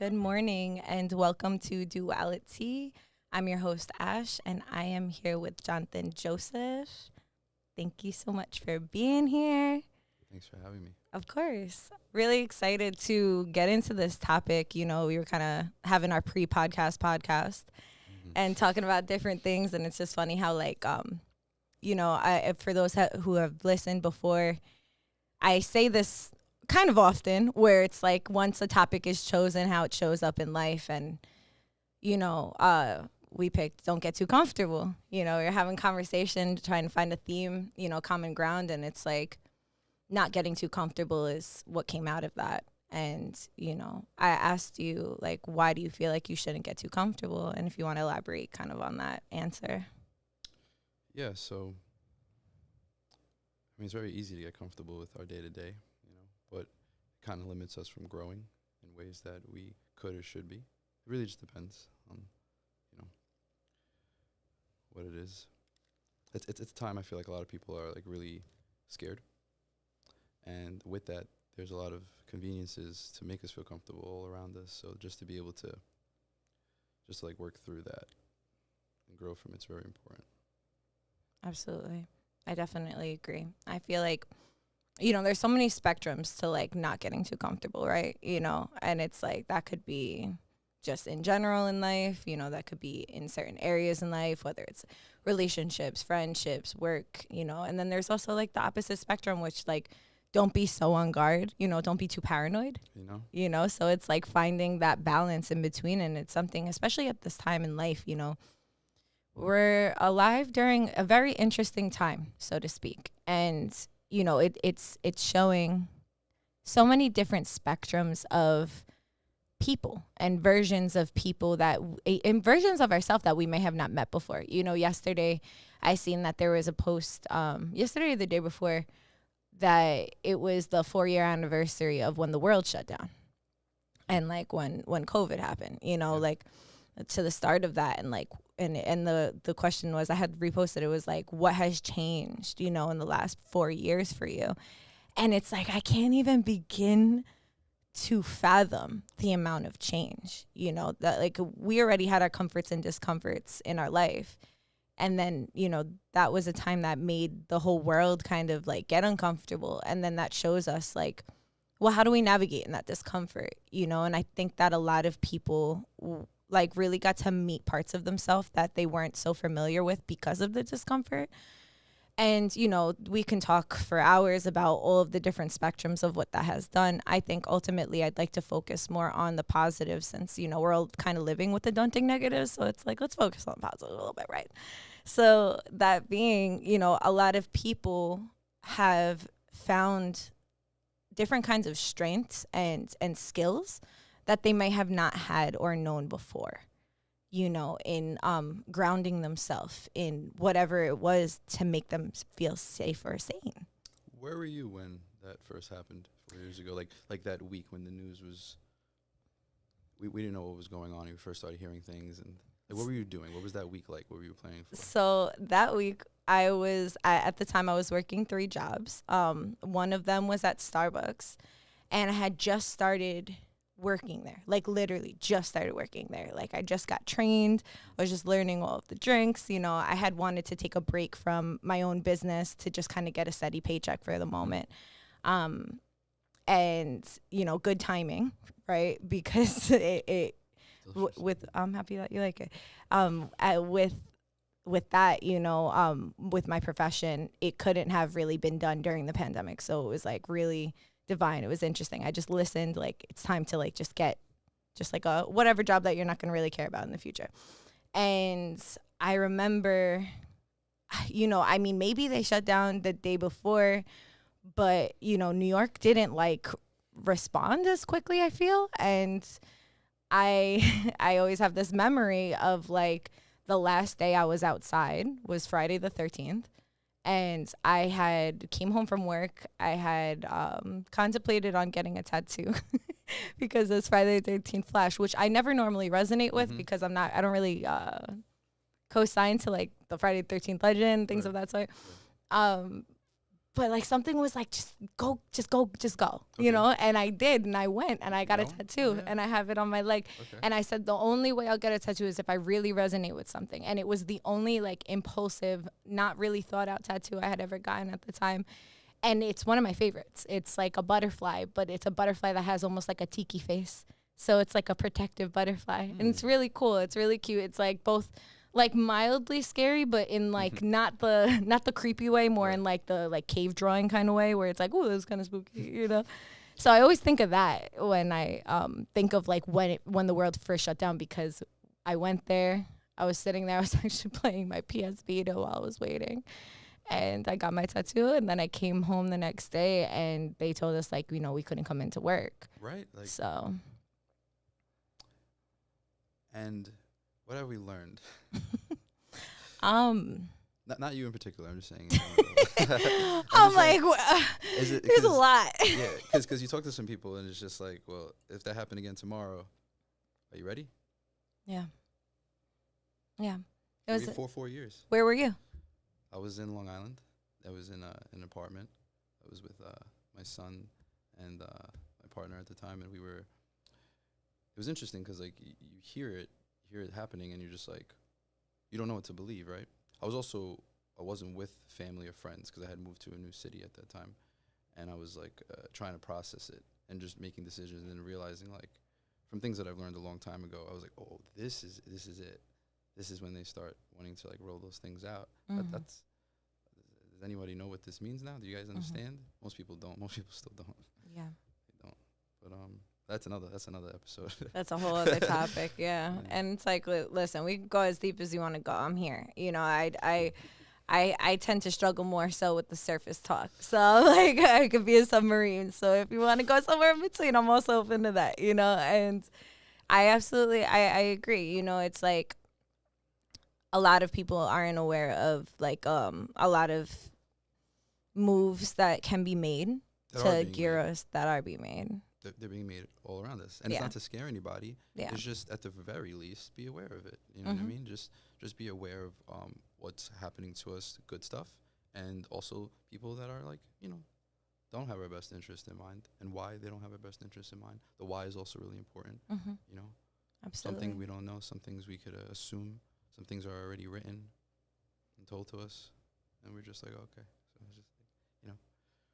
Good morning and welcome to Dualitea. I'm your host, Ash, and I am here with Jonathan Joseph. Thank you so much for being here. Thanks for having me. Of course. Really excited to get into this topic. You know, we were kind of having our podcast and talking about different things. And it's just funny how, for those who have listened before, I say this kind of often where it's like once a topic is chosen, how it shows up in life. And, we picked don't get too comfortable. You're having conversation, trying to find a theme, common ground. And it's like not getting too comfortable is what came out of that. And, I asked you, like, why do you feel like you shouldn't get too comfortable? And if you want to elaborate kind of on that answer. Yeah, so, it's very easy to get comfortable with our day-to-day, but it kind of limits us from growing in ways that we could or should be. It really just depends on, what it is. It's a time I feel like a lot of people are, like, really scared. And with that, there's a lot of conveniences to make us feel comfortable all around us. So just to be able to work through that and grow from it's very important. Absolutely. I definitely agree. I feel like, there's so many spectrums to like not getting too comfortable, right? And it's like that could be just in general in life, that could be in certain areas in life, whether it's relationships, friendships, work, and then there's also like the opposite spectrum, which like don't be so on guard, don't be too paranoid, so it's like finding that balance in between. And it's something, especially at this time in life, we're alive during a very interesting time, so to speak. And, it's showing so many different spectrums of people and versions of people and versions of ourselves that we may have not met before. Yesterday I seen that there was a post, yesterday or the day before, that it was the 4-year anniversary of when the world shut down. And like when COVID happened, like to the start of that. And like, and the question was, I had reposted, it was like, what has changed, in the last 4 years for you? And it's like, I can't even begin to fathom the amount of change, that like we already had our comforts and discomforts in our life. And then, that was a time that made the whole world kind of like get uncomfortable. And then that shows us like, well, how do we navigate in that discomfort? And I think that a lot of people like really got to meet parts of themselves that they weren't so familiar with because of the discomfort. And, we can talk for hours about all of the different spectrums of what that has done. I think ultimately I'd like to focus more on the positive since, we're all kind of living with the daunting negatives. So it's like, let's focus on positive a little bit, right? So that being, a lot of people have found different kinds of strengths and skills that they may have not had or known before. In grounding themselves in whatever it was to make them feel safe or sane. Where were you when that first happened 4 years ago? Like that week when the news was, we didn't know what was going on. We first started hearing things. And like, what were you doing? What was that week like? What were you planning for? So that week, at the time I was working 3 jobs. One of them was at Starbucks, and I had just started working there, like literally just started working there. Like I just got trained. I was just learning all of the drinks. I had wanted to take a break from my own business to just kind of get a steady paycheck for the moment. And, good timing, right? Because I'm happy that you like it. With that, with my profession, it couldn't have really been done during the pandemic. So it was like really divine. It was interesting. I just listened, like it's time to like just get just like a whatever job that you're not going to really care about in the future. And I remember, maybe they shut down the day before, but New York didn't like respond as quickly, I feel. And I always have this memory of like the last day I was outside was Friday the 13th. And I had came home from work. I had contemplated on getting a tattoo because it's Friday the 13th Flash, which I never normally resonate with because I don't really co-sign to like the Friday the 13th legend, things of that sort. But like something was like, just go, Okay. you know? And I did, and I went and I got a No? tattoo, Yeah. and I have it on my leg. Okay. And I said, the only way I'll get a tattoo is if I really resonate with something. And it was the only like impulsive, not really thought out tattoo I had ever gotten at the time. And it's one of my favorites. It's like a butterfly, but it's a butterfly that has almost like a tiki face. So it's like a protective butterfly. And it's really cool. It's really cute. It's like both like mildly scary, but in like not the creepy way, more in like the like cave drawing kind of way where it's like, oh, this is kind of spooky, you know? So I always think of that when I think of like when the world first shut down, because I went there, I was sitting there, I was actually playing my PS Vita while I was waiting. And I got my tattoo, and then I came home the next day, and they told us like, you know, we couldn't come into work. Right. Like. So. And what have we learned? Not you in particular. I'm just saying. I'm like, there's a lot. Yeah, because you talk to some people and it's just like, well, if that happened again tomorrow, are you ready? Yeah. Yeah. It was 4 years. Where were you? I was in Long Island. I was in an apartment. I was with my son and my partner at the time, and we were. It was interesting because like you hear it happening, and you're just like, you don't know what to believe, right? I wasn't with family or friends because I had moved to a new city at that time, and I was like trying to process it and just making decisions, and then realizing like from things that I've learned a long time ago, I was like, oh, this is it. This is when they start wanting to like roll those things out. That's. Does anybody know what this means now? Do you guys understand? Most people don't. Most people still don't. Yeah. They don't. But that's another episode. That's a whole other topic, yeah. And it's like, listen, we can go as deep as you want to go. I'm here. You know, I tend to struggle more so with the surface talk. So like I could be a submarine. So if you want to go somewhere in between, I'm also open to that, you know. And I absolutely I agree. You know, it's like a lot of people aren't aware of like a lot of moves that can be made to gear us that are being made. They're being made all around us, and it's not to scare anybody. Yeah. It's just at the very least be aware of it. You know what I mean? Just be aware of what's happening to us, good stuff, and also people that are like, you know, don't have our best interest in mind, and why they don't have our best interest in mind. The why is also really important. You know, absolutely. Some things we don't know, some things we could assume, some things are already written and told to us, and we're just like, okay, so it's just, you know,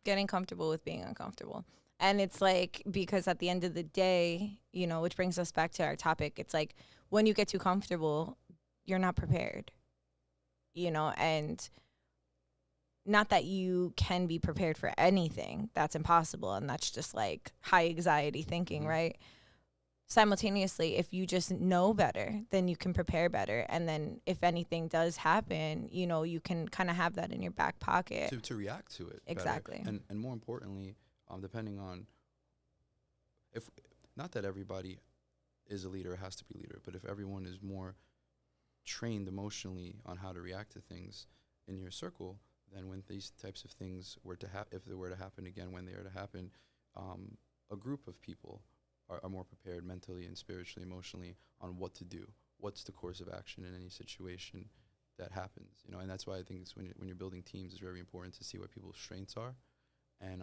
getting comfortable with being uncomfortable. And it's like, because at the end of the day, you know, which brings us back to our topic, it's like when you get too comfortable, you're not prepared, you know, and not that you can be prepared for anything. That's impossible. And that's just like high anxiety thinking, right? Simultaneously, if you just know better, then you can prepare better. And then if anything does happen, you know, you can kind of have that in your back pocket. To react to it. Exactly. Better. And more importantly, depending on if not that everybody is a leader or has to be a leader, but if everyone is more trained emotionally on how to react to things in your circle, then when these types of things were to happen, if they were to happen again, when they are to happen, a group of people are more prepared mentally and spiritually, emotionally on what to do. What's the course of action in any situation that happens, you know? And that's why I think it's when you're building teams, it's very important to see what people's strengths are, and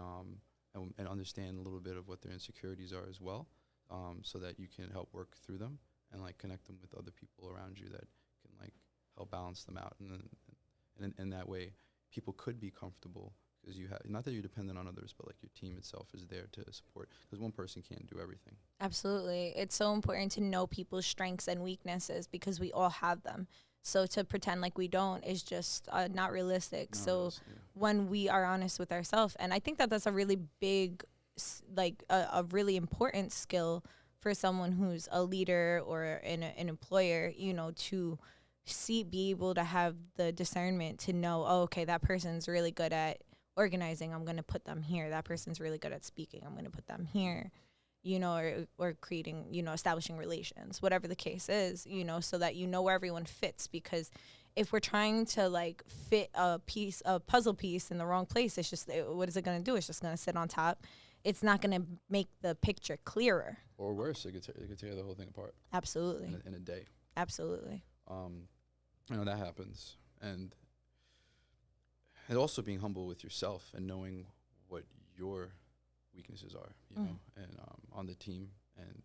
understand a little bit of what their insecurities are as well, so that you can help work through them and like connect them with other people around you that can like help balance them out. And then in that way, people could be comfortable because you have, not that you're dependent on others, but like your team itself is there to support, because one person can't do everything. Absolutely. It's so important to know people's strengths and weaknesses because we all have them. So to pretend like we don't is just not realistic. When we are honest with ourselves, and I think that that's a really big, like a really important skill for someone who's a leader or an employer, you know, to be able to have the discernment to know, oh, okay, that person's really good at organizing, I'm going to put them here. That person's really good at speaking, I'm going to put them here. You know, or creating, you know, establishing relations, whatever the case is, you know, so that you know where everyone fits. Because if we're trying to like fit a puzzle piece in the wrong place, it's just, what is it going to do? It's just going to sit on top. It's not going to make the picture clearer. Or worse, it could tear the whole thing apart. Absolutely. In a day. Absolutely. You know, that happens. And and also being humble with yourself and knowing what your weaknesses are, you know, and on the team, and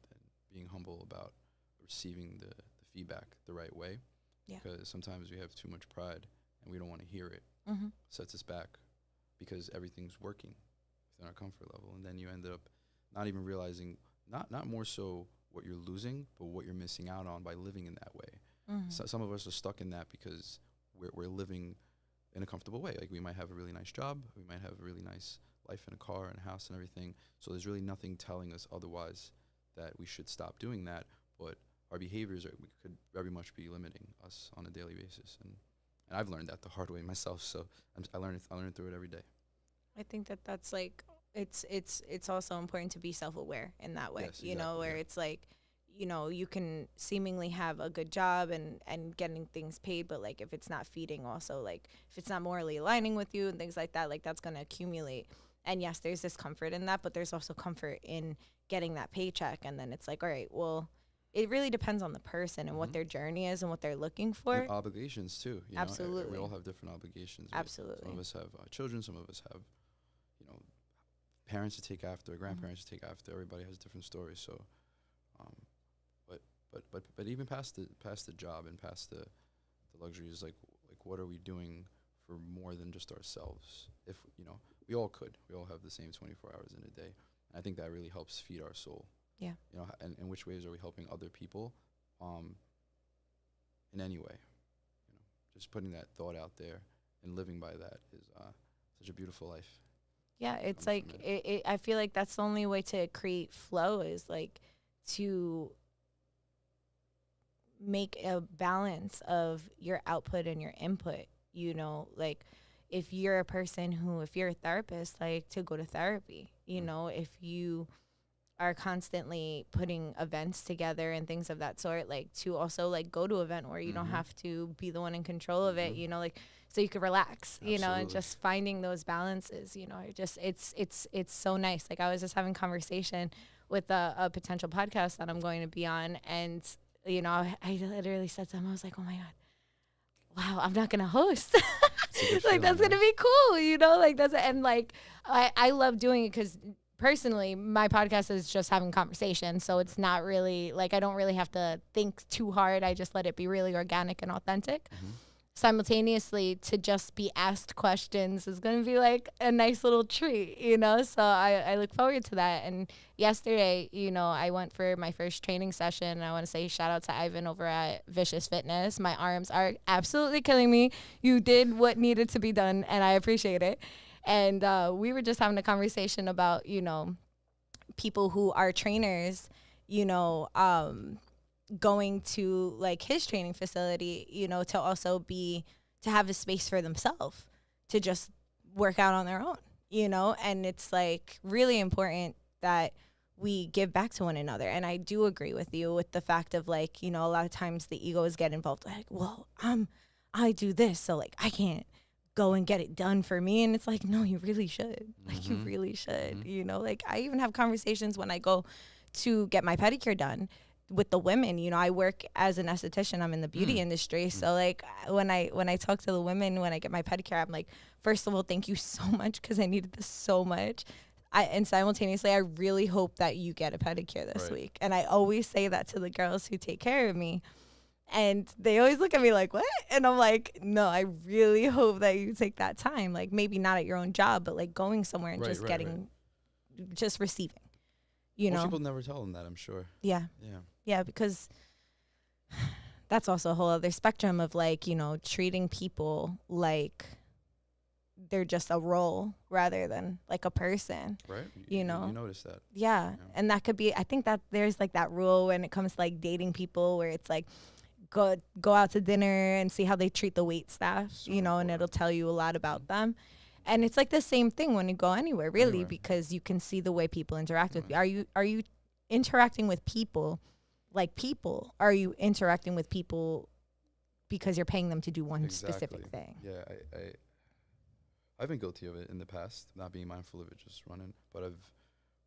being humble about receiving the feedback the right way. Yeah. Because sometimes we have too much pride and we don't want to hear it. Mm-hmm. Sets us back because everything's working within our comfort level, and then you end up not even realizing, not more so what you're losing, but what you're missing out on by living in that way. Mm-hmm. So some of us are stuck in that because we're living in a comfortable way. Like, we might have a really nice job, we might have a really nice life and a car and a house and everything. So there's really nothing telling us otherwise that we should stop doing that. But our behaviors could very much be limiting us on a daily basis. And I've learned that the hard way myself. So I learn through it every day. I think that's like, it's also important to be self-aware in that way, Yes, you know, exactly, where yeah. it's like, you know, you can seemingly have a good job and getting things paid, but like if it's not feeding, also like if it's not morally aligning with you and things like that, like that's going to accumulate. And yes, there's this comfort in that, but there's also comfort in getting that paycheck. And then it's like, all right, well, it really depends on the person and what their journey is and what they're looking for. And obligations too. You Absolutely. know, we all have different obligations. Absolutely. Some of us have children. Some of us have, you know, parents to take after, grandparents to take after. Everybody has different stories. So, but even past the job and past the luxuries, like what are we doing for more than just ourselves? If, you know, we all have the same 24 hours in a day. And I think that really helps feed our soul. Yeah. You know, and in which ways are we helping other people, in any way? You know, just putting that thought out there and living by that is such a beautiful life. Yeah, it's like I feel like that's the only way to create flow, is like to make a balance of your output and your input. You know, like if you're a person who, if you're a therapist, like to go to therapy. You know, if you are constantly putting events together and things of that sort, like to also like go to an event where you don't have to be the one in control of it, you know, like so you can relax. Absolutely. You know, and just finding those balances, you know, it's so nice. Like I was just having conversation with a potential podcast that I'm going to be on, and you know, I literally said to him, I was like, oh my God, wow, I'm not gonna host. Like that's gonna be cool, you know, like that's, and like I love doing it because personally my podcast is just having conversation, so it's not really like I don't really have to think too hard. I just let it be really organic and authentic. Simultaneously, to just be asked questions is going to be like a nice little treat, you know? So I look forward to that. And yesterday, you know, I went for my first training session, and I want to say shout out to Ivan over at Vicious Fitness. My arms are absolutely killing me. You did what needed to be done, and I appreciate it. And we were just having a conversation about, you know, people who are trainers, you know, going to like his training facility, you know, to also be, to have a space for themselves to just work out on their own, you know. And it's like really important that we give back to one another. And I do agree with you with the fact of like, you know, a lot of times the egos get involved, like, well, I do this, so like I can't go and get it done for me. And it's like, no, you really should. Like you really should, you know. Like I even have conversations when I go to get my pedicure done with the women. You know, I work as an esthetician, I'm in the beauty industry. So like when I talk to the women, when I get my pedicure, I'm like, first of all, thank you so much, because I needed this so much. And simultaneously, I really hope that you get a pedicure this week. And I always say that to the girls who take care of me. And they always look at me like, what? And I'm like, no, I really hope that you take that time. Like maybe not at your own job, but like going somewhere and just getting, just receiving, you know? Most people never tell them that, I'm sure. Yeah. Yeah, because that's also a whole other spectrum of like, you know, treating people like they're just a role rather than like a person. Right. You know? You notice that. Yeah. And that could be, I think that there's like that rule when it comes to like dating people, where it's like, go out to dinner and see how they treat the wait staff, you know, and it'll tell you a lot about them. And it's like the same thing when you go anywhere, really, because you can see the way people interact with you. Are you interacting with people like people? Are you interacting with people because you're paying them to do one specific thing? Yeah, I've been guilty of it in the past, not being mindful of it, just running. But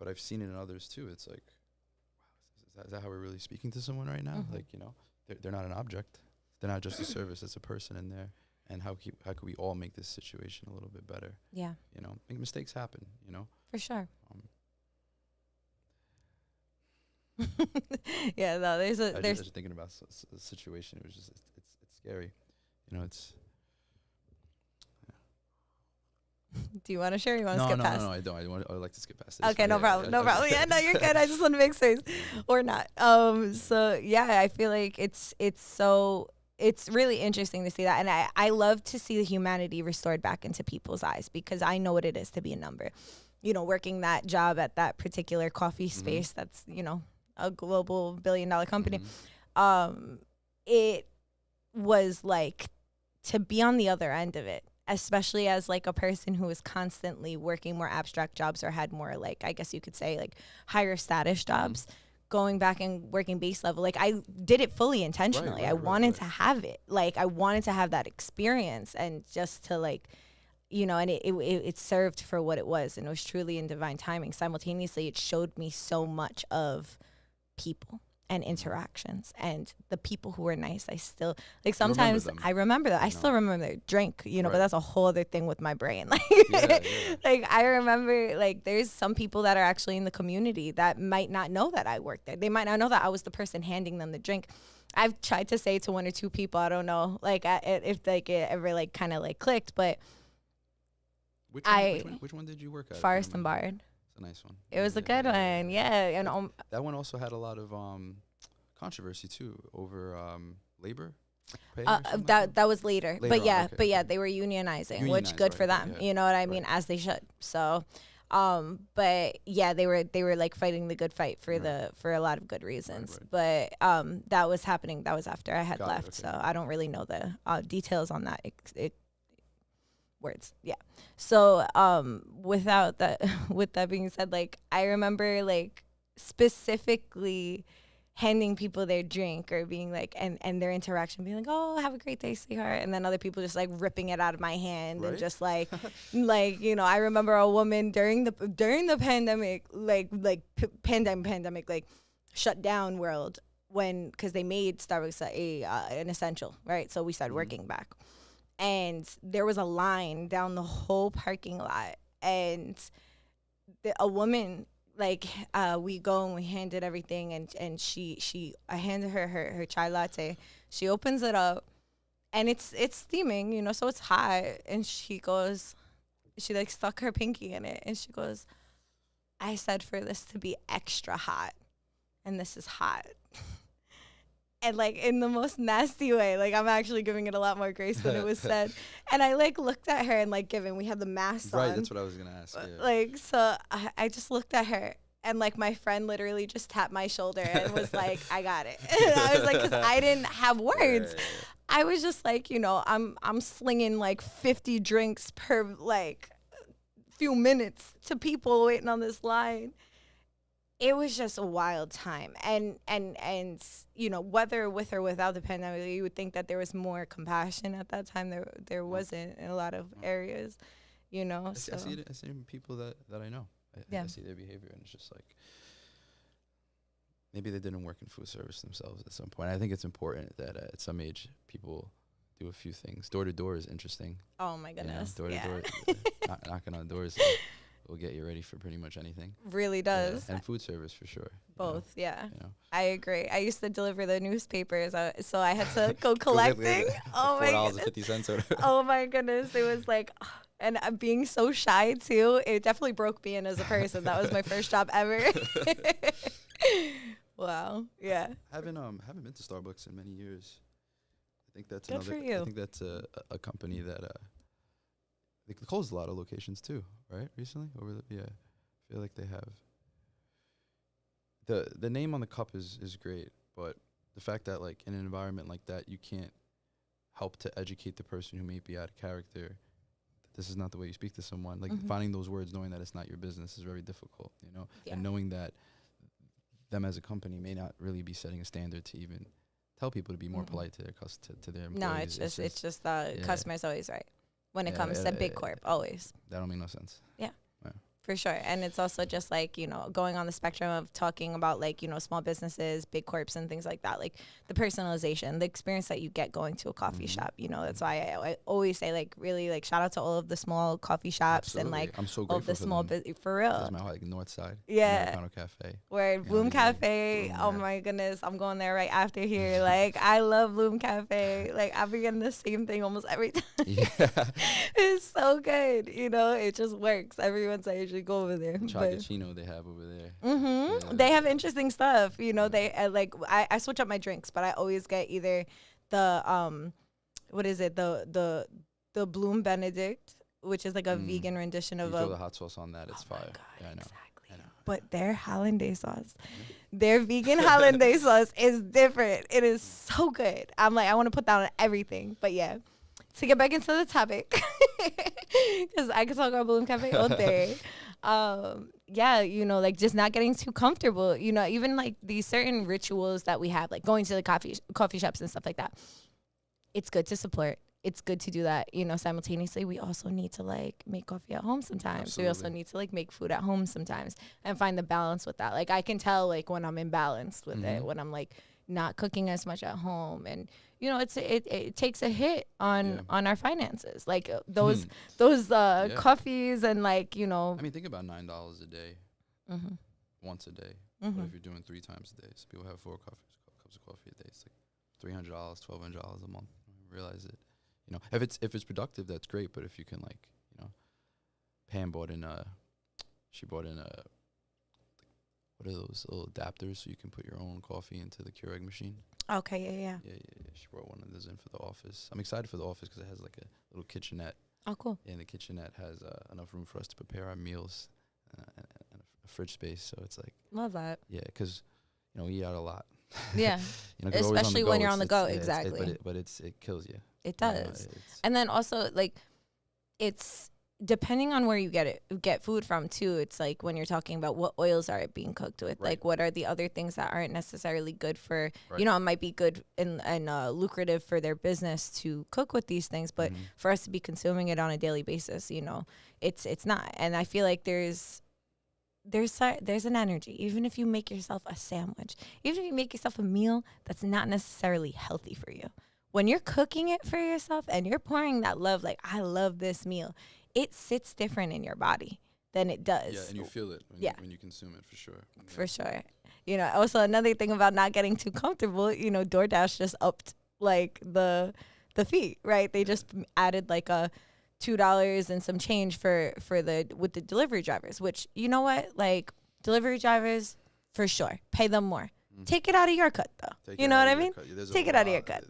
I've seen it in others too. It's like, wow, is that how we're really speaking to someone right now? Like, you know, they're not an object. They're not just a service. It's a person in there, and how could we all make this situation a little bit better? Yeah, You know, make mistakes happen. You know, for sure. um, Yeah, no, I was just thinking about a situation. It was just it's scary. You know, it's Do you want to share? You want to no, skip no, past? no, no, I don't. I would like to skip past this. Okay, no Yeah, problem. No I problem. Yeah, no, you're good. I just want to make space or not. So yeah, I feel like it's really interesting to see that. And I love to see the humanity restored back into people's eyes, because I know what it is to be a number. You know, working that job at that particular coffee space that's, you know, a global billion-dollar company. It was like to be on the other end of it, especially as like a person who was constantly working more abstract jobs or had more, like, I guess you could say, like higher status jobs, going back and working base level. Like, I did it fully intentionally. I wanted to have it. Like, I wanted to have that experience, and just to, like, you know, and it served for what it was, and it was truly in divine timing. Simultaneously, it showed me so much of people and interactions, and the people who were nice. I still, like, sometimes I remember that. I still remember their drink, you know, but that's a whole other thing with my brain. Like, like, I remember, like, there's some people that are actually in the community that might not know that I worked there. They might not know that I was the person handing them the drink. I've tried to say to one or two people, I don't know, like, if like it ever like kind of like clicked, but which one did you work at? Forest and Bard. It's a nice one. It was a good one, yeah. And that one also had a lot of controversy too over labor pay. That was later, but yeah, okay, but yeah, they were unionizing, which good for them. You know what I mean, as they should. So, but yeah, they were like fighting the good fight for for a lot of good reasons. But that was happening. That was after I had left, so I don't really know the details on that. Words, yeah. So without that, with that being said, like, I remember, like, specifically handing people their drink, or being like, and their interaction being like, oh, have a great day, sweetheart, and then other people just like ripping it out of my hand, and just like like, you know, I remember a woman during the pandemic, like pandemic like shut down world, when, because they made Starbucks an essential, right? So we started working back. And there was a line down the whole parking lot, and a woman, like, we go and we handed everything, and I handed her chai latte. She opens it up, and it's steaming, you know, so it's hot. And she like stuck her pinky in it, and she goes, I said for this to be extra hot, and this is hot. And, like, in the most nasty way, like, I'm actually giving it a lot more grace than it was said. And I, like, looked at her, and, like, we had the mask on. Right, that's what I was going to ask. Yeah. Like, so I just looked at her, and, like, my friend literally just tapped my shoulder and was like, I got it. And I was like, because I didn't have words. Yeah. I was just like, you know, I'm slinging, like, 50 drinks per, like, few minutes to people waiting on this line. It was just a wild time. And you know, whether with or without the pandemic, you would think that there was more compassion at that time. There wasn't in a lot of areas, you know. I see people that I know. I see their behavior, and it's just like, maybe they didn't work in food service themselves at some point. I think it's important that at some age people do a few things. Door to door is interesting. Oh my goodness. Door to door, knocking on doors will get you ready for pretty much anything. Really does. Yeah. And food service for sure. Both, you know? I agree. I used to deliver the newspapers, so I had to go collecting. Oh my goodness. Oh my goodness. It was like, and being so shy too, it definitely broke me in as a person. That was my first job ever. Wow. Yeah. Haven't been to Starbucks in many years. I think that's good for you. I think that's a company that they closed a lot of locations too, right? Recently, I feel like they have. The name on the cup is great, but the fact that, like, in an environment like that, you can't help to educate the person who may be out of character. This is not the way you speak to someone. Like, finding those words, knowing that it's not your business, is very difficult, you know. Yeah. And knowing that them as a company may not really be setting a standard to even tell people to be more polite to their to their employees. No, it's just the customer's always right when it comes to big corp, always. That don't make no sense. Yeah. For sure. And it's also just like, going on the spectrum of talking about like, small businesses, big corps and things like that. Like the personalization, the experience that you get going to a coffee shop. That's why I always say like really like shout out to all of the small coffee shops. Absolutely. And like I'm so all of grateful the for small them. for real. That's my like North Side. Yeah. Americano Cafe. Where Bloom Cafe, oh my goodness, I'm going there right after here. Like I love Bloom Cafe. Like I be getting the same thing almost every time. Yeah. It's so good. It just works. Everyone's I usually go over there. Chocolate they have over there. Yeah, they have interesting stuff. They I switch up my drinks, but I always get either the what is it, the Bloom Benedict, which is like a vegan rendition of you throw the hot sauce on that, it's fire. God, yeah, I know. exactly. I know. But their hollandaise sauce, their vegan hollandaise sauce is different. It is so good. I'm like, I want to put that on everything. But yeah, to get back into the topic, because I could talk about Bloom Cafe all day. Yeah, like just not getting too comfortable, even like these certain rituals that we have, like going to the coffee shops and stuff like that. It's good to support. It's good to do that. Simultaneously, we also need to like make coffee at home sometimes. Absolutely. We also need to like make food at home sometimes and find the balance with that. Like I can tell like when I'm imbalanced with it, when I'm like not cooking as much at home, and it takes a hit on our finances, like those coffees and like I mean, think about $9 a day, once a day. But if you're doing 3 times a day, so people have 4 cups of coffee a day, it's like $300, $1,200 a month. Realize it. If it's productive, that's great. But if you can like Pam bought in she bought in what are those little adapters so you can put your own coffee into the Keurig machine. Okay, yeah. She brought one of those in for the office. I'm excited for the office because it has like a little kitchenette. Oh, cool. And the kitchenette has enough room for us to prepare our meals and a fridge space. So it's like love that. Yeah, because we eat out a lot. Yeah, especially when you're on the go. Exactly. But it kills you. It does. And then also like it's depending on where you get food from too. It's like when you're talking about what oils are it being cooked with, like what are the other things that aren't necessarily good for, it might be good and lucrative for their business to cook with these things, but for us to be consuming it on a daily basis, it's not. And I feel like there's an energy, even if you make yourself a sandwich, even if you make yourself a meal that's not necessarily healthy for you. When you're cooking it for yourself and you're pouring that love, like I love this meal, it sits different in your body than it does. Yeah, and you feel it when you consume it, for sure. Yeah. For sure. Also another thing about not getting too comfortable, DoorDash just upped like the fee, right? They just added like a $2 and some change with the delivery drivers, which you know what, like delivery drivers for sure pay them more. Take it out of your cut though. You know what I mean? Take it out of your cut.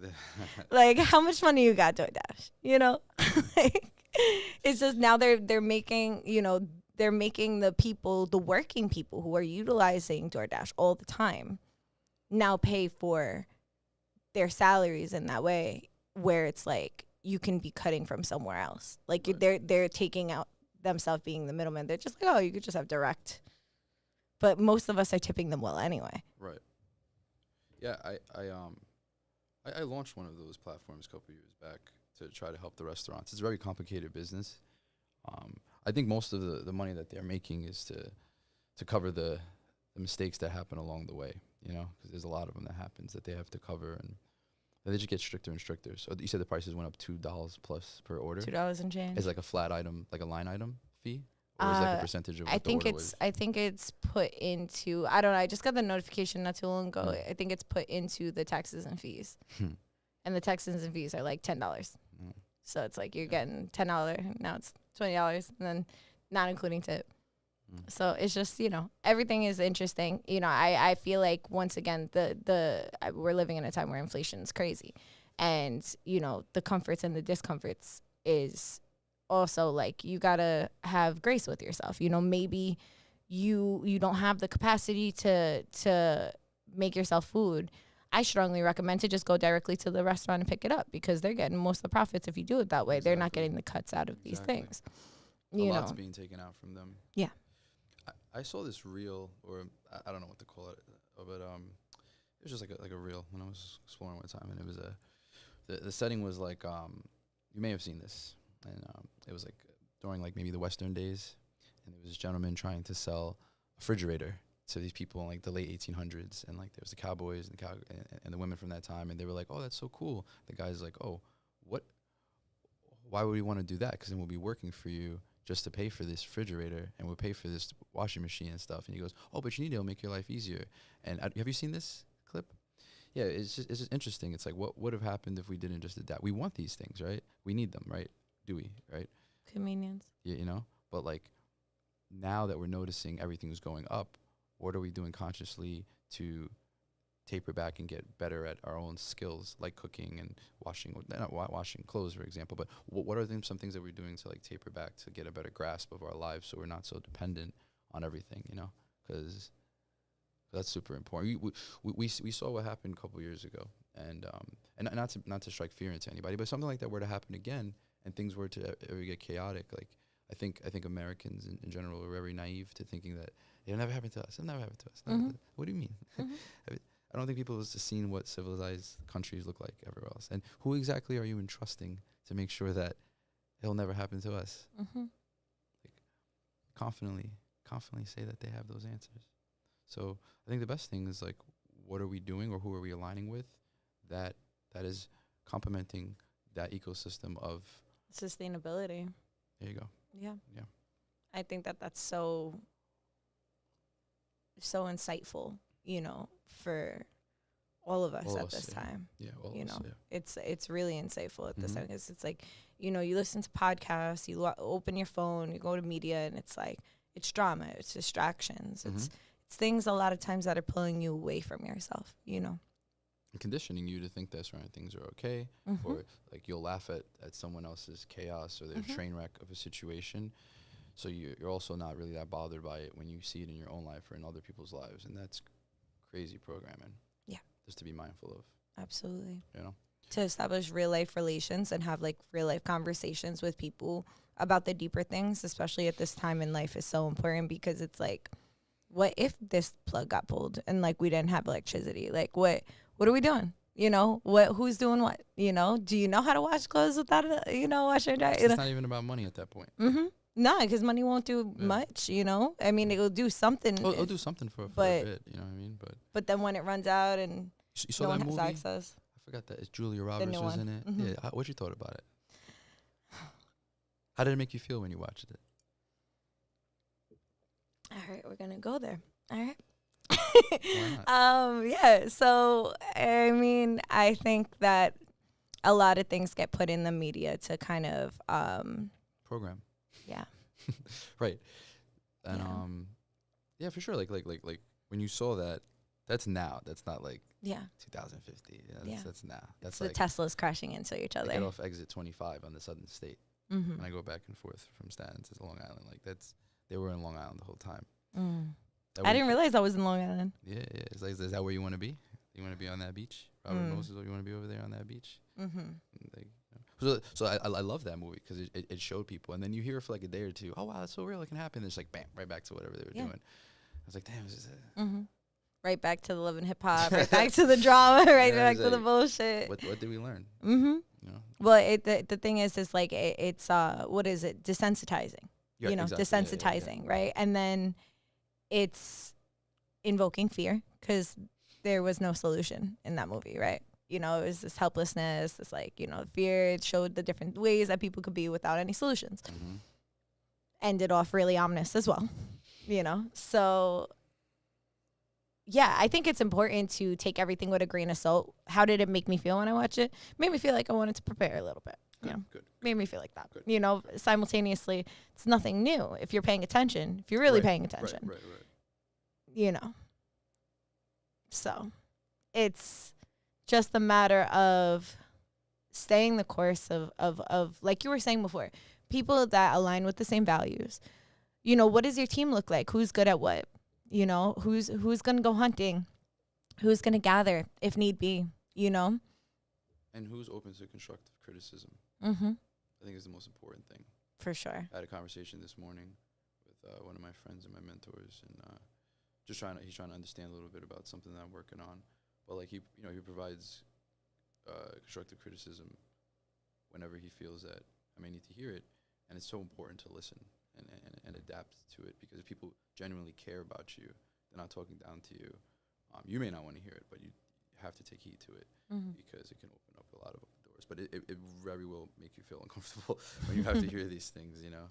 Like how much money you got, DoorDash? Like, it's just now they're making they're making the working people who are utilizing DoorDash all the time now pay for their salaries in that way, where it's like you can be cutting from somewhere else. Like they're taking out themselves being the middleman. They're just like, oh, you could just have direct. But most of us are tipping them well anyway. Right. Yeah, I launched one of those platforms a couple years back to try to help the restaurants. It's a very complicated business. I think most of the money that they're making is to cover the mistakes that happen along the way, because there's a lot of them that happens that they have to cover, and they just get stricter and stricter. So you said the prices went up $2 plus per order? $2 and change. Is like a flat item, like a line item fee? Or is like a percentage of what the order was? I think it's put into, I don't know, I just got the notification not too long ago. I think it's put into the taxes and fees. And the taxes and fees are like $10. So it's like you're getting $10, now it's $20, and then not including tip. So it's just, everything is interesting. I feel like once again, we're living in a time where inflation is crazy. And, the comforts and the discomforts is also like you gotta have grace with yourself. Maybe you don't have the capacity to make yourself food. I strongly recommend to just go directly to the restaurant and pick it up, because they're getting most of the profits if you do it that way. Exactly. They're not getting the cuts out of these things. A lot's being taken out from them. Yeah. I saw this reel, or I don't know what to call it, but it was just like a reel when I was exploring one time, and it was the setting was like you may have seen this, and it was like during like maybe the Western days, and there was this gentleman trying to sell a refrigerator to these people in like the late 1800s, and like there was the cowboys and and the women from that time, and they were like, "Oh, that's so cool." The guy's like, "Oh, what? Why would we want to do that? Because then we'll be working for you just to pay for this refrigerator, and we'll pay for this washing machine and stuff." And he goes, "Oh, but you need it; it'll make your life easier." And have you seen this clip? Yeah, it's just interesting. It's like, what would have happened if we didn't just adapt? We want these things, right? We need them, right? Do we, right? Convenience. Yeah, you know. But like now that we're noticing everything's going up, what are we doing consciously to taper back and get better at our own skills, like cooking and washing, not washing clothes, for example, but what are some things that we're doing to like taper back to get a better grasp of our lives so we're not so dependent on everything, you know? Because that's super important. We saw what happened a couple years ago, and not to strike fear into anybody, but something like that were to happen again, and things were to ever get chaotic. Like I think Americans in general are very naive to thinking that it'll never happen to us. It'll never happen to us. Mm-hmm. What do you mean? Mm-hmm. I don't think people have seen what civilized countries look like everywhere else. And who exactly are you entrusting to make sure that it'll never happen to us? Mm-hmm. Like, confidently say that they have those answers. So I think the best thing is like, what are we doing or who are we aligning with that is complementing that ecosystem of Sustainability. there you go. Yeah. Yeah. I think that's so insightful, you know, for all of us at this time. Yeah, all you of us, know, yeah. it's really insightful at this Mhm. time, because it's like, you know, you listen to podcasts, you open your phone, you go to media, and it's like, it's drama, it's distractions, it's things a lot of times that are pulling you away from yourself, you know. And conditioning you to think that certain things are okay, or like you'll laugh at someone else's chaos or their train wreck of a situation. So you're also not really that bothered by it when you see it in your own life or in other people's lives, and that's crazy programming. Yeah. Just to be mindful of. Absolutely. You know? To establish real life relations and have like real life conversations with people about the deeper things, especially at this time in life, is so important, because it's like, what if this plug got pulled and like we didn't have electricity? Like what are we doing? You know, who's doing what? You know, do you know how to wash clothes without washer and dryer? It's not even about money at that point. No, because money won't do much, you know? I mean, it'll do something. It'll do something for a bit, you know what I mean? But then when it runs out and you saw no that one movie? has access. I forgot that. It's Julia Roberts was in it. Yeah, what you thought about it? How did it make you feel when you watched it? All right, we're going to go there. All right. Why not? Yeah, so, I mean, I think that a lot of things get put in the media to kind of Program. Yeah. Right. And yeah, for sure. Like when you saw that, that's now. That's not like 2050. That's now. That's the like Teslas crashing into each other. I get off exit 25 on the Southern State, and I go back and forth from Staten to Long Island. Like they were in Long Island the whole time. I didn't realize I was in Long Island. Yeah. It's like, is that where you want to be? You want to be on that beach? Robert Moses, you want to be over there on that beach? Like, so I love that movie because it showed people, and then you hear it for like a day or two. Oh wow, that's so real. It can happen. It's like bam, right back to whatever they were doing. I was like, damn, this is right back to the love and hip hop. Right back to the drama. Right back to the bullshit. What did we learn? You know? Well, the thing is like it's what is it? Desensitizing. Yeah, you know, exactly. desensitizing, right? And then it's invoking fear, because there was no solution in that movie, right? You know, it was this helplessness, this like, you know, fear. It showed the different ways that people could be without any solutions. Ended off really ominous as well, you know? So, yeah, I think it's important to take everything with a grain of salt. How did it make me feel when I watched it? Made me feel like I wanted to prepare a little bit. You know, made me feel like that. Good. You know, simultaneously, it's nothing new if you're paying attention, if you're really paying attention. Right. You know. So, it's just a matter of staying the course of like you were saying before, people that align with the same values. You know, what does your team look like? Who's good at what? You know, who's going to go hunting? Who's going to gather if need be, you know? And who's open to constructive criticism? I think is the most important thing. For sure. I had a conversation this morning with one of my friends and my mentors, and he's trying to understand a little bit about something that I'm working on. But like he provides constructive criticism whenever he feels that I may need to hear it, and it's so important to listen and adapt to it, because if people genuinely care about you, they're not talking down to you. You may not want to hear it, but you have to take heed to it, because it can open up a lot of open doors. But it very well make you feel uncomfortable when you have to hear these things, you know.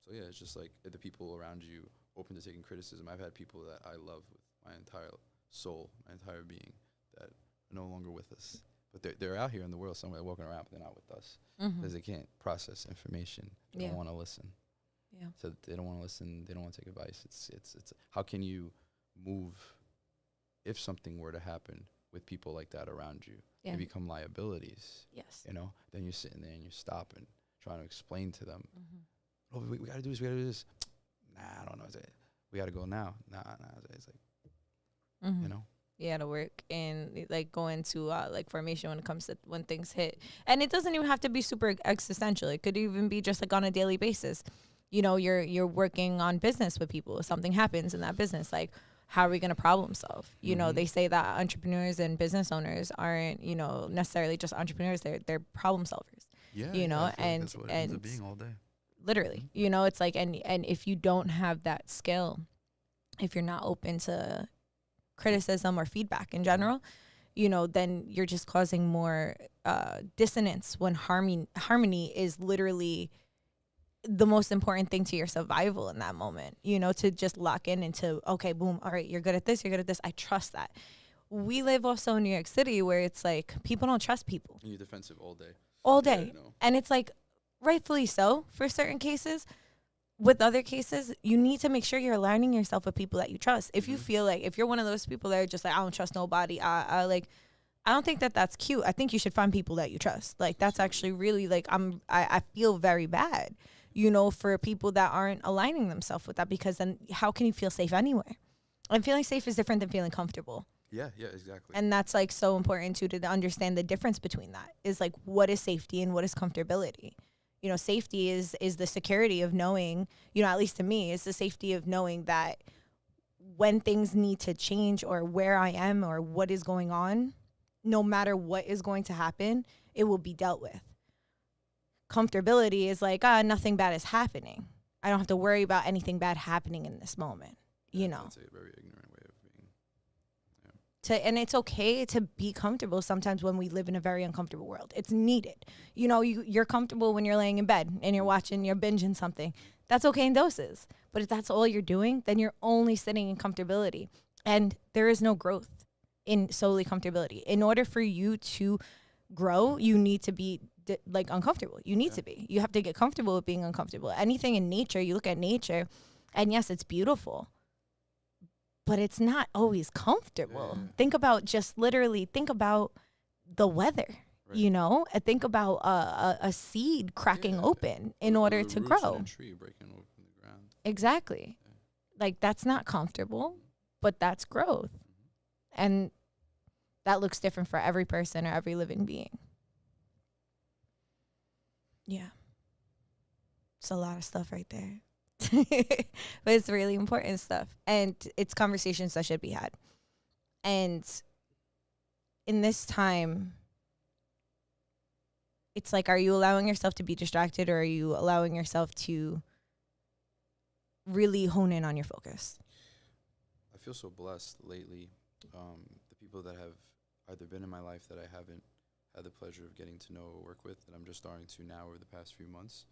So yeah, it's just like the people around you open to taking criticism. I've had people that I love with my entire soul, my entire being, that are no longer with us. But they're out here in the world somewhere walking around, but they're not with us because they can't process information. They don't want to listen. Yeah. So they don't want to listen. They don't want to take advice. It's how can you move if something were to happen with people like that around you? Yeah. They become liabilities. Yes. You know, then you're sitting there and you're stopping, trying to explain to them, oh, we got to do this, we got to do this. Nah, I don't know. We got to go now. Nah. It's like, you know? Yeah, to work and like go into like formation when it comes to when things hit. And it doesn't even have to be super existential. It could even be just like on a daily basis. You know, you're working on business with people. If something happens in that business, like how are we going to problem solve? You know, they say that entrepreneurs and business owners aren't, you know, necessarily just entrepreneurs. They're problem solvers. Yeah. You know, and that's what it ends up being all day. Literally, you know, it's like, and if you don't have that skill, if you're not open to criticism or feedback in general, you know, then you're just causing more dissonance when harmony is literally the most important thing to your survival in that moment, you know, to just lock in into, okay, boom, all right, you're good at this, I trust that. We live also in New York City where it's like people don't trust people. And you're defensive all day. Yeah, no. And it's like rightfully so for certain cases. With other cases, you need to make sure you're aligning yourself with people that you trust. If you feel like, if you're one of those people that are just like, I don't trust nobody, I don't think that that's cute. I think you should find people that you trust. Like, that's actually really like, I feel very bad, you know, for people that aren't aligning themselves with that, because then how can you feel safe anywhere? And feeling safe is different than feeling comfortable. Yeah, exactly. And that's like so important too, to understand the difference between that is like, what is safety and what is comfortability? You know, safety is the security of knowing, you know, at least to me, is the safety of knowing that when things need to change or where I am or what is going on, no matter what is going to happen, it will be dealt with. Comfortability is like, nothing bad is happening. I don't have to worry about anything bad happening in this moment, you know. That's a very ignorant way of being. And it's okay to be comfortable sometimes when we live in a very uncomfortable world. It's needed. You know, you're comfortable when you're laying in bed and you're binging something. That's okay in doses. But if that's all you're doing, then you're only sitting in comfortability. And there is no growth in solely comfortability. In order for you to grow, you need to be like uncomfortable. You need to be. You have to get comfortable with being uncomfortable. Anything in nature, you look at nature, and yes, it's beautiful, but it's not always comfortable. Think about the weather, you know, and think about a seed cracking open in order to grow. A tree breaking open the ground. Exactly. Like, that's not comfortable, but that's growth. And that looks different for every person or every living being. Yeah. It's a lot of stuff right there. But it's really important stuff, and it's conversations that should be had. And in this time, it's like, are you allowing yourself to be distracted, or are you allowing yourself to really hone in on your focus? I feel so blessed lately. The people that have either been in my life that I haven't had the pleasure of getting to know or work with, that I'm just starting to now over the past few months,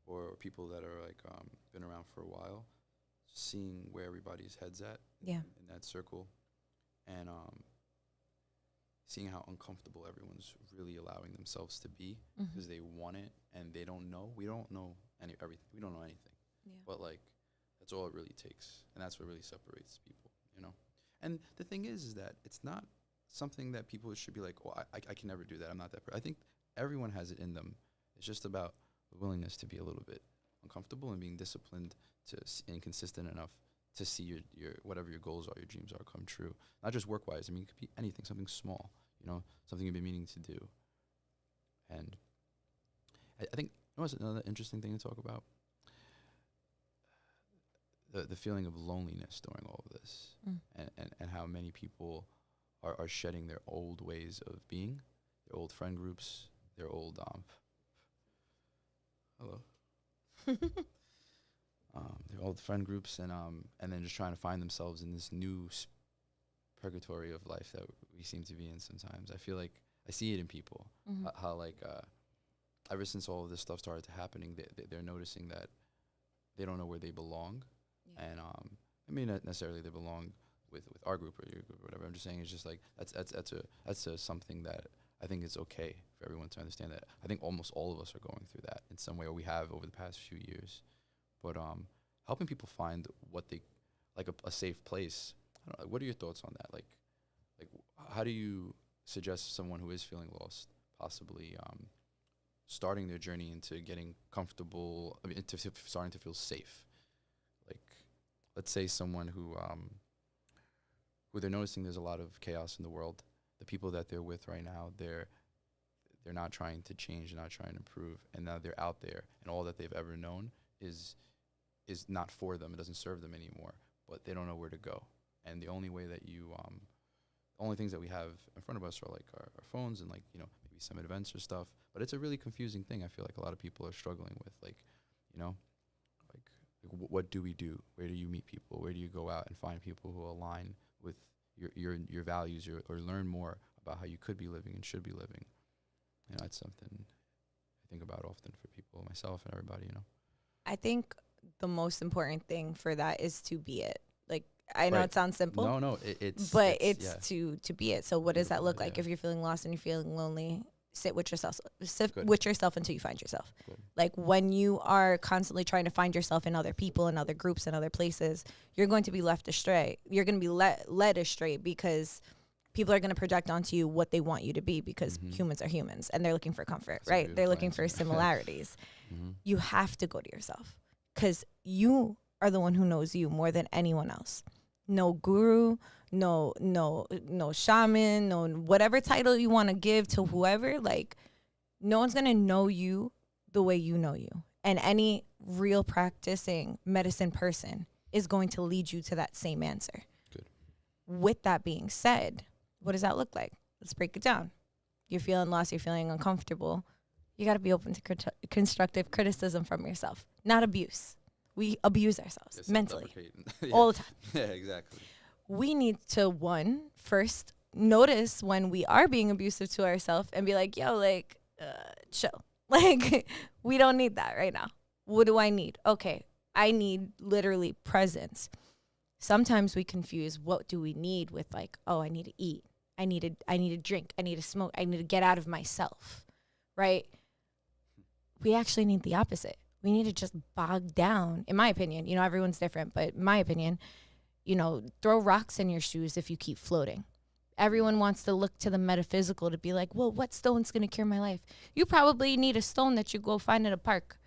or people that are like been around for a while, seeing where everybody's head's at in that circle, and seeing how uncomfortable everyone's really allowing themselves to be because they want it and they don't know. We don't know everything. We don't know anything. Yeah. But like, that's all it really takes, and that's what really separates people, you know. And the thing is that it's not something that people should be like, well, I can never do that. I'm not that person. I think everyone has it in them. It's just about the willingness to be a little bit uncomfortable and being disciplined and consistent enough to see your whatever your goals are, your dreams are, come true. Not just work-wise. I mean, it could be anything, something small, you know, something you've been meaning to do. And I think, you know what's another interesting thing to talk about? The feeling of loneliness during all of this, and how many people are shedding their old ways of being, their old friend groups, their old hello. They're all the friend groups, and then just trying to find themselves in this new purgatory of life that we seem to be in sometimes. I feel like I see it in people, how like ever since all of this stuff started to happening, they're noticing that they don't know where they belong, and I mean not necessarily they belong with our group or your group or whatever. I'm just saying it's just like that's something that I think it's okay for everyone to understand that. I think almost all of us are going through that in some way, or we have over the past few years. But helping people find what they like a safe place. I don't know, what are your thoughts on that? Like how do you suggest someone who is feeling lost possibly starting their journey into getting comfortable, I mean, into starting to feel safe? Like, let's say someone who they're noticing there's a lot of chaos in the world. The people that they're with right now, they're not trying to change, they're not trying to improve, and now they're out there, and all that they've ever known is not for them. It doesn't serve them anymore, but they don't know where to go. And the only way that only things that we have in front of us are like our phones and like, you know, maybe some events or stuff. But it's a really confusing thing. I feel like a lot of people are struggling with, like, you know, what do we do? Where do you meet people? Where do you go out and find people who align with your values or learn more about how you could be living and should be living? You know, that's something I think about often for people, myself and everybody, you know. I think the most important thing for that is to be it. Like, I know it sounds simple. No, it's to be it. So what does that look like? If you're feeling lost and you're feeling lonely, sit with yourself until you find yourself. Good. Like, when you are constantly trying to find yourself in other people and other groups and other places, you're going to be left astray. You're going to be led astray because people are going to project onto you what they want you to be, because humans are humans and they're looking for comfort, right? They're looking for similarities. You have to go to yourself, because you are the one who knows you more than anyone else. No guru, no shaman, no whatever title you want to give to whoever. Like, no one's going to know you the way you know you. And any real practicing medicine person is going to lead you to that same answer. Good. With that being said, what does that look like? Let's break it down. You're feeling lost, you're feeling uncomfortable. You got to be open to constructive criticism from yourself, not abuse. We abuse ourselves mentally all the time. Yeah, exactly. We need to, first notice when we are being abusive to ourselves and be like, yo, like, chill. Like, we don't need that right now. What do I need? Okay, I need literally presence. Sometimes we confuse what do we need with, like, oh, I need to eat. I need to drink. I need to smoke. I need to get out of myself, right? We actually need the opposite. We need to just bog down, in my opinion. You know, everyone's different, but in my opinion, you know, throw rocks in your shoes if you keep floating. Everyone wants to look to the metaphysical to be like, well, what stone's going to cure my life? You probably need a stone that you go find in a park,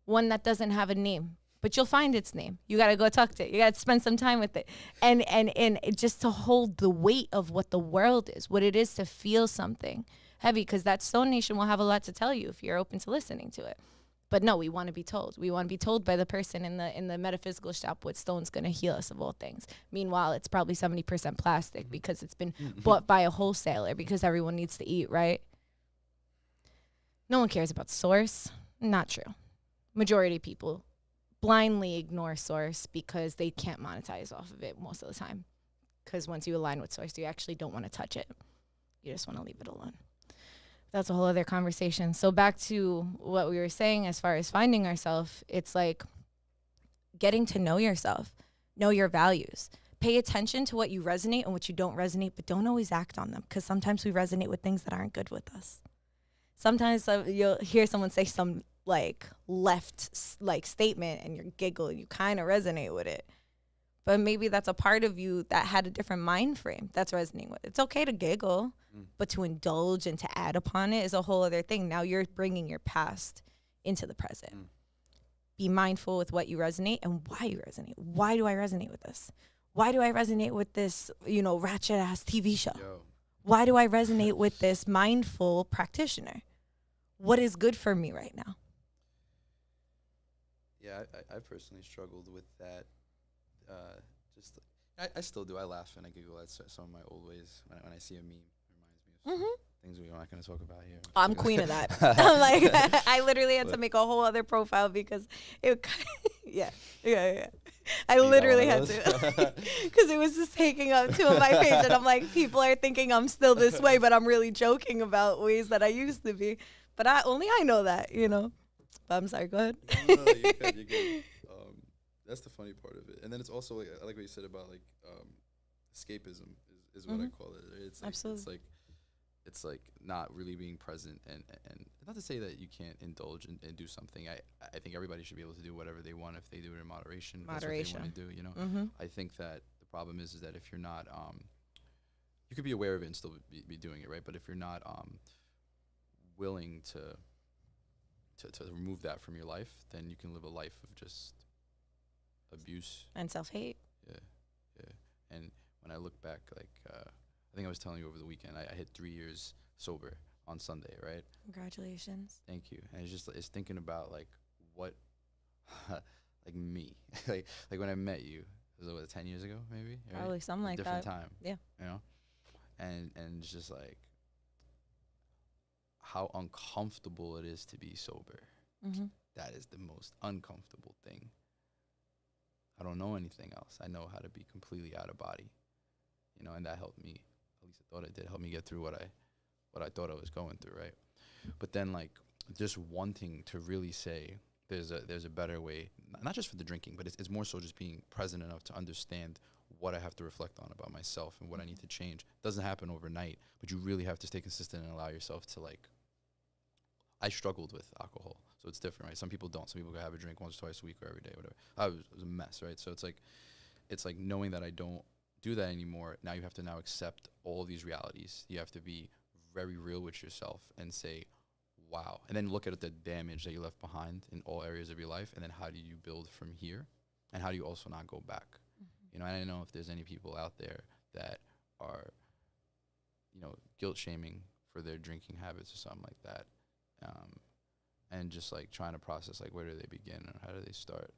one that doesn't have a name, but you'll find its name. You got to go talk to it. You got to spend some time with it. And it just to hold the weight of what the world is, what it is to feel something heavy, because that stone nation will have a lot to tell you if you're open to listening to it. But no, we want to be told. We want to be told by the person in the metaphysical shop what stone's going to heal us of all things. Meanwhile, it's probably 70% plastic because it's been bought by a wholesaler because everyone needs to eat, right? No one cares about source. Not true. Majority of people blindly ignore source because they can't monetize off of it most of the time. Because once you align with source, you actually don't want to touch it. You just want to leave it alone. That's a whole other conversation. So back to what we were saying as far as finding ourselves, it's like getting to know yourself, know your values. Pay attention to what you resonate and what you don't resonate, but don't always act on them, because sometimes we resonate with things that aren't good with us. Sometimes you'll hear someone say some like left like statement and you giggle, you kind of resonate with it. But maybe that's a part of you that had a different mind frame that's resonating with. It's okay to giggle, but to indulge and to add upon it is a whole other thing. Now you're bringing your past into the present. Be mindful with what you resonate and why you resonate. Why do I resonate with this? Why do I resonate with this, you know, ratchet ass TV show? Yo. Why do I resonate with this mindful practitioner? What is good for me right now? Yeah, I personally struggled with that. I still do. I laugh and I giggle at some of my old ways when I see a meme. It reminds me of things we're not going to talk about here. I'm queen of that. I'm like, I literally had to But- make a whole other profile because it, yeah. I You got literally one had of to because it was just taking up two of my page, and I'm like, people are thinking I'm still this way, but I'm really joking about ways that I used to be. But I know that, you know. But I'm sorry. Go ahead. No, you good, you good. That's the funny part of it. And then it's also like, I like what you said about like escapism is what I call it. It's like, Absolutely. it's like not really being present, and not to say that you can't indulge and do something. I think everybody should be able to do whatever they want if they do it in moderation. That's what they want to do, you know. I think that the problem is that if you're not you could be aware of it and still be doing it, right? But if you're not willing to remove that from your life, then you can live a life of just abuse And self-hate. yeah. And when I look back, like I think I was telling you over the weekend, I hit 3 years sober on Sunday, right? Congratulations. Thank you. And it's thinking about like what, like me, like when I met you, was it what, 10 years ago, maybe? Right? Probably something like Different that. time. Yeah. You know, and it's just like how uncomfortable it is to be sober. That is the most uncomfortable thing. I don't know anything else. I know how to be completely out of body, you know, and that helped me. At least I thought it did help me get through what I thought I was going through, right? But then like just wanting to really say there's a better way, not just for the drinking, but it's more so just being present enough to understand what I have to reflect on about myself and what I need to change. It doesn't happen overnight, but you really have to stay consistent and allow yourself to like. I struggled with alcohol, so it's different, right? Some people don't. Some people have a drink once or twice a week or every day, whatever. It was a mess, right? So it's like knowing that I don't do that anymore. Now you have to now accept all of these realities. You have to be very real with yourself and say, wow. And then look at the damage that you left behind in all areas of your life. And then how do you build from here? And how do you also not go back? You know, I don't know if there's any people out there that are, you know, guilt shaming for their drinking habits or something like that. And just like trying to process like where do they begin and how do they start.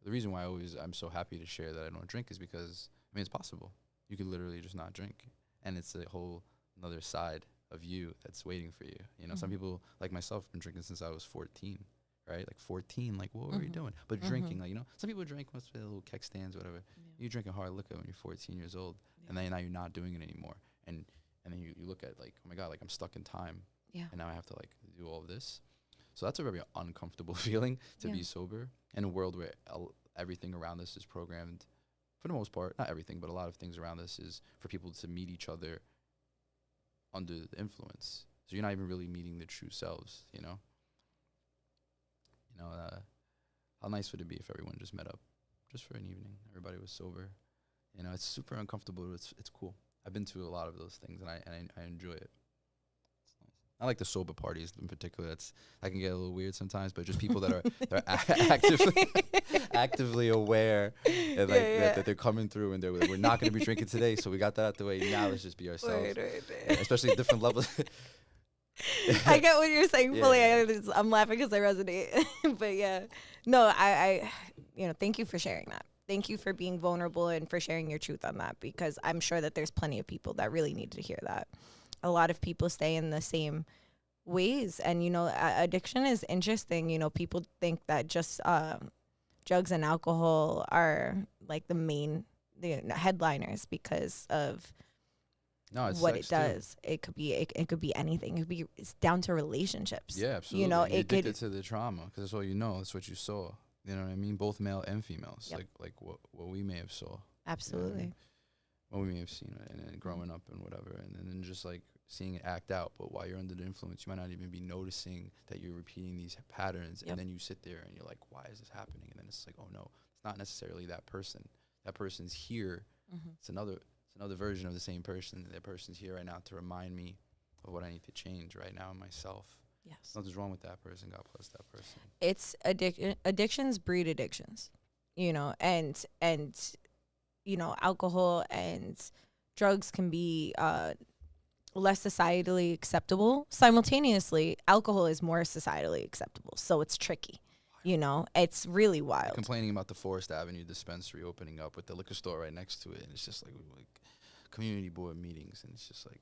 The reason why I'm so happy to share that I don't drink is because I mean it's possible. You could literally just not drink, and it's a whole another side of you that's waiting for you. You know, some people like myself have been drinking since I was 14, right? Like 14, like what were you doing? But drinking, like, you know, some people drink with little keg stands, whatever. You're drinking hard liquor when you're 14 years old, and then now you're not doing it anymore. And then you look at like, oh my God, like I'm stuck in time. Yeah. And now I have to like do all of this. So that's a very uncomfortable feeling to be sober in a world where everything around us is programmed, for the most part, not everything, but a lot of things around us is for people to meet each other under the influence. So you're not even really meeting the true selves, you know? You know, how nice would it be if everyone just met up just for an evening? Everybody was sober. You know, it's super uncomfortable, but it's cool. I've been to a lot of those things, and I enjoy it. I like the sober parties in particular. I can get a little weird sometimes, but just people that are actively aware and like that they're coming through and they're like, we're not going to be drinking today, so we got that out the way. Now let's just be ourselves. Yeah, especially different levels. I get what you're saying fully. Yeah. I'm laughing because I resonate. But yeah, no, I you know, thank you for sharing that. Thank you for being vulnerable and for sharing your truth on that, because I'm sure that there's plenty of people that really need to hear that. A lot of people stay in the same ways, and you know, addiction is interesting. You know, people think that just drugs and alcohol are like the main headliners because of what it does. Too. It could be anything. It's down to relationships. Yeah, absolutely. You know, you're addicted to the trauma because that's all you know. That's what you saw. You know what I mean? Both male and females. Yep. Like what we may have saw. Absolutely. You know what I mean? What we may have seen, and then growing up and whatever, and then just like seeing it act out. But while you're under the influence, you might not even be noticing that you're repeating these patterns. Yep. And then you sit there and you're like, why is this happening? And then it's like, oh no, it's not necessarily that person. That person's here. It's another version of the same person. That person's here right now to remind me of what I need to change right now in myself. Yes. Nothing's wrong with that person. God bless that person. It's addictions breed addictions, you know, and you know, alcohol and drugs can be less societally acceptable. Simultaneously, alcohol is more societally acceptable. So it's tricky. You know, it's really wild. You're complaining about the Forest Avenue dispensary opening up with the liquor store right next to it. And it's just like community board meetings. And it's just like,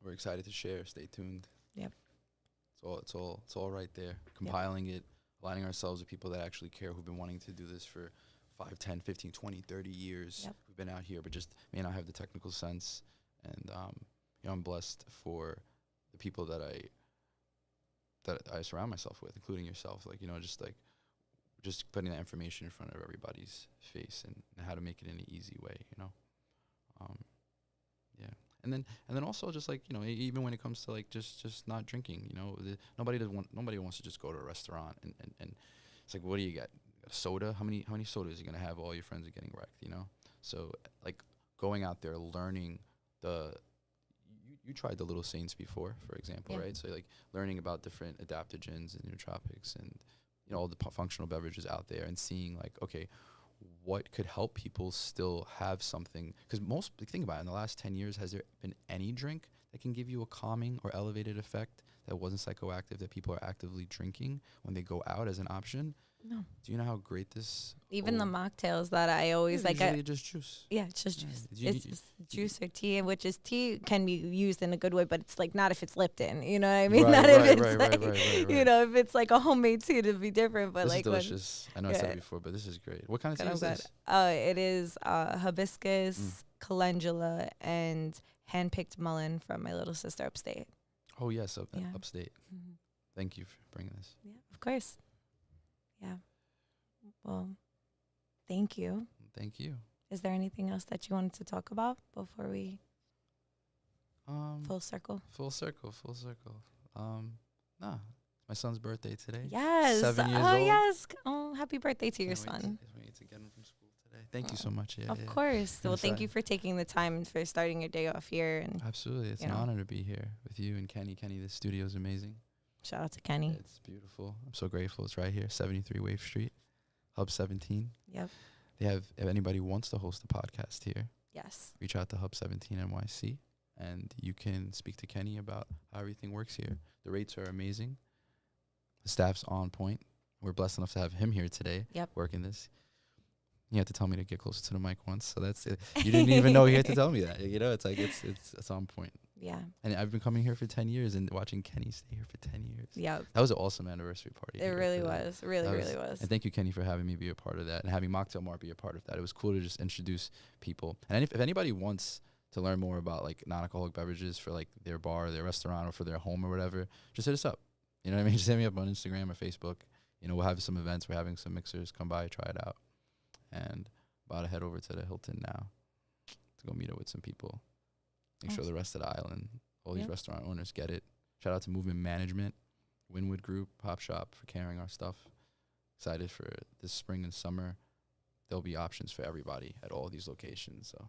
we're excited to share. Stay tuned. Yep. It's all right there. Compiling it, aligning ourselves with people that actually care, who've been wanting to do this for 5, 10, 15, 20, 30 years. Yep. Who've been out here, but just may not have the technical sense. And I'm blessed for the people that I surround myself with, including yourself. Like, just putting that information in front of everybody's face and how to make it in an easy way. Yeah. And then also just like, even when it comes to like just not drinking, nobody wants to just go to a restaurant and it's like, what do you got? A soda? How many sodas are you gonna have? All your friends are getting wrecked, So like going out there, learning you tried the Little Saints before, for example, right? So like learning about different adaptogens and nootropics and all the functional beverages out there, and seeing like, okay, what could help people still have something? Because think about it, in the last 10 years, has there been any drink that can give you a calming or elevated effect that wasn't psychoactive, that people are actively drinking when they go out as an option? No. Do you know how great this? Even the mocktails that I always like. Usually just juice. Yeah, it's just juice. It's just juice or tea, which is tea can be used in a good way, but it's like not if it's Lipton. You know what I mean? Right, not right, if it's right, like, right. if it's like a homemade tea, it'd be different. But this like is delicious. I know I said it before, but this is great. What kind of tea is this? It is hibiscus, calendula, and hand-picked mullein from my little sister upstate. Oh yes, upstate. Mm-hmm. Thank you for bringing this. Yeah, of course. Yeah. Well, thank you. Thank you. Is there anything else that you wanted to talk about before we full circle? Full circle. Nah. My son's birthday today. Yes. 7 years old. Yes. Oh, happy birthday to your son. Can't wait to get him from school today. Thank you so much. Yeah, of course. Well, thank you for taking the time and for starting your day off here. And absolutely. It's an honor to be here with you and Kenny. Kenny, this studio is amazing. Shout out to Kenny. It's beautiful. I'm so grateful. It's right here, 73 Wave Street. Hub 17. Yep. If anybody wants to host a podcast here, yes, reach out to Hub 17 NYC, and you can speak to Kenny about how everything works here. The rates are amazing. The staff's on point. We're blessed enough to have him here today. Yep. Working this. You had to tell me to get closer to the mic once, so that's it. You didn't even know you had to tell me that. It's like it's on point. Yeah. And I've been coming here for 10 years and watching Kenny stay here for 10 years. Yeah. That was an awesome anniversary party. It really was. Really was. And thank you, Kenny, for having me be a part of that and having Mocktail Mart be a part of that. It was cool to just introduce people. And if anybody wants to learn more about like non-alcoholic beverages for like their bar, their restaurant, or for their home or whatever, just hit us up. You know what I mean? Just hit me up on Instagram or Facebook. We'll have some events. We're having some mixers. Come by, try it out. And about to head over to the Hilton now to go meet up with some people. Make sure the rest of the island, all these restaurant owners get it. Shout out to Movement Management, Winwood Group, Pop Shop for carrying our stuff. Excited for this spring and summer. There'll be options for everybody at all these locations. So,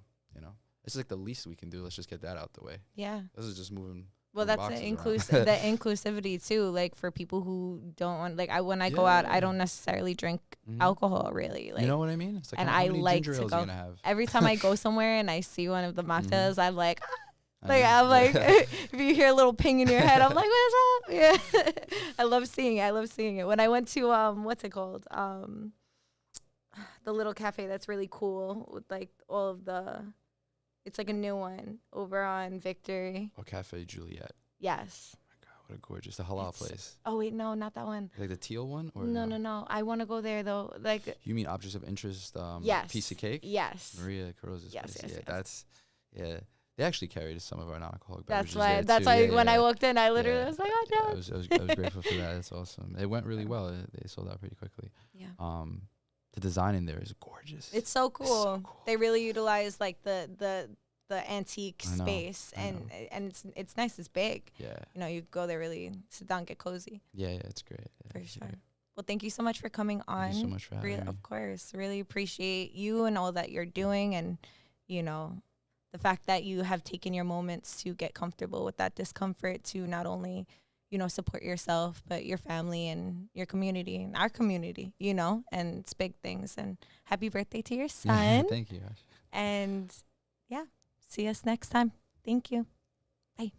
it's like the least we can do. Let's just get that out the way. Yeah. This is just moving. Well, that's the inclusivity too. Like for people who don't want, like when I go out, I don't necessarily drink alcohol really. Like, you know what I mean? It's like, and how many like ginger to ales go. you gonna have? Every time I go somewhere and I see one of the mocktails, I'm like, if you hear a little ping in your head, I'm like, what's up? Yeah. I love seeing it. When I went to what's it called? The little cafe that's really cool with like all of it's like a new one over on Victory. Oh, Cafe Juliet. Yes. Oh my God, what a gorgeous, the halal place. Oh wait, no, not that one. Like the teal one? Or No. I want to go there though. Like. You mean Objects of Interest? Yes. Piece of Cake? Yes. Maria Carroz's yes, place. Yes, Yeah. They actually carried some of our non-alcoholic beverages. That's why when I walked in, I literally was like, oh no. I was grateful for that. It's awesome. It went really well. They sold out pretty quickly. Yeah. The design in there is gorgeous. It's so cool. They really utilize like the antique space, and it's nice. It's big. Yeah. You go there, really sit down, get cozy. Yeah, it's great. For sure. Great. Well, thank you so much for coming on. Thank you so much for having me. Of course. Really appreciate you and all that you're doing, and the fact that you have taken your moments to get comfortable with that discomfort, to not only support yourself, but your family and your community and our community, and it's big things. And happy birthday to your son. Thank you. And yeah, see us next time. Thank you. Bye.